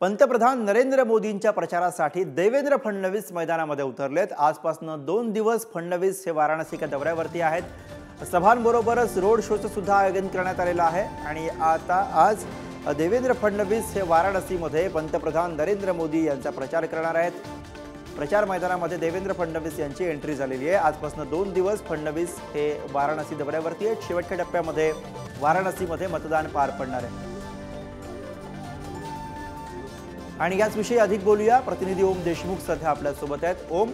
पंतप्रधान नरेंद्र मोदींच्या प्रचारासाठी देवेंद्र फडणवीस मैदानामध्ये उतरलेत। आजपासून 2 दिवस फडणवीस हे वाराणसीच्या दौऱ्यावरती आहेत। सभांबरोबरच रोड शोचं सुद्धा आयोजन करण्यात आलेलं आहे आणि आज देवेंद्र फडणवीस हे वाराणसीमध्ये पंतप्रधान नरेंद्र मोदी यांचा प्रचार करणार आहेत। प्रचार मैदानामध्ये देवेंद्र फडणवीस यांची एंट्री झालेली आहे। आजपासून 2 दिवस फडणवीस हे वाराणसी दौऱ्यावरती आहेत। शेवटच्या टप्प्यामध्ये वाराणसीमध्ये मतदान पार पडणार आहे आणि याच विषयी अधिक बोलूया। प्रतिनिधी ओम देशमुख सध्या आपल्या सोबत आहेत। ओम,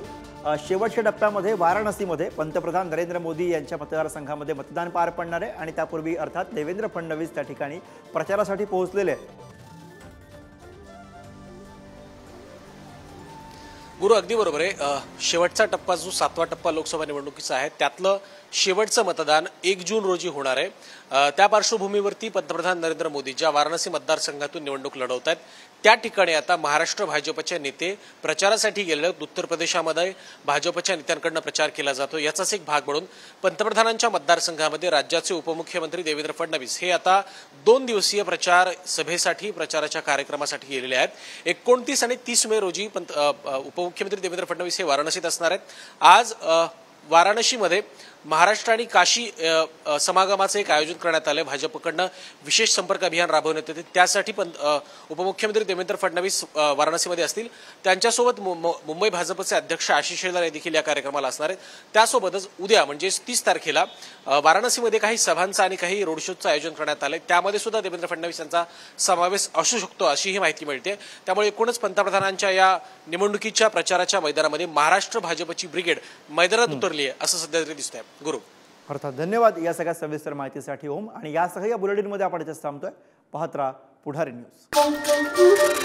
शेवटच्या टप्प्यामध्ये वाराणसीमध्ये पंतप्रधान नरेंद्र मोदी यांच्या मतदारसंघामध्ये मतदान पार पडणार आहे आणि त्यापूर्वी अर्थात देवेंद्र फडणवीस त्या ठिकाणी प्रचारासाठी पोहोचलेले आहेत। गुरु, अगदी बरोबर आहे। शेवटचा टप्पा जो 7वा टप्पा लोकसभा निवडणुकीचा आहे त्यातलं शेवटचं मतदान 1 जून रोजी होणार आहे। त्या पार्श्वभूमीवरती पंतप्रधान नरेंद्र मोदी ज्या वाराणसी मतदारसंघातून निवडणूक लढवत आहेत त्या ठिकाणी आता महाराष्ट्र भाजपचे नेते प्रचारासाठी गेलेले आहेत। उत्तर प्रदेशामध्ये भाजपच्या नेत्यांकडून प्रचार केला जातो। याचाच एक भाग म्हणून पंतप्रधानांच्या मतदारसंघामध्ये राज्याचे उपमुख्यमंत्री देवेंद्र फडणवीस हे आता 2 दिवसीय प्रचार सभेसाठी प्रचाराच्या कार्यक्रमासाठी गेलेले आहेत। 29 आणि 30 मे रोजी उपमुख्यमंत्री देवेंद्र फडणवीस हे वाराणसीत असणार आहेत। आज वाराणसीमध्ये महाराष्ट्र आणि काशी समागमाचं एक आयोजन करण्यात आलं। भाजपकडनं विशेष संपर्क अभियान राबवण्यात येते। त्यासाठी पण उपमुख्यमंत्री देवेंद्र फडणवीस वाराणसीमध्ये असतील। त्यांच्यासोबत मुंबई भाजपचे अध्यक्ष आशिष शेलार हे देखील या कार्यक्रमाला असणार आहेत। त्यासोबतच उद्या म्हणजे 30 तारखेला वाराणसीमध्ये काही सभांचं आणि काही रोड शोचं आयोजन करण्यात आलंय। त्यामध्ये सुद्धा देवेंद्र फडणवीस यांचा समावेश असू शकतो अशी ही माहिती मिळते। त्यामुळे एकूणच पंतप्रधानांच्या या निवडणुकीच्या प्रचाराच्या मैदानामध्ये महाराष्ट्र भाजपची ब्रिगेड मैदानात उतरली आहे असं सध्या तरी दिसतंय। गुरु, अर्थात धन्यवाद या सगळ्या सविस्तर माहितीसाठी ओम। आणि यासह या बुलेटिनमध्ये आपण इथेच थांबतोय। पाहत राहा पुढारी न्यूज।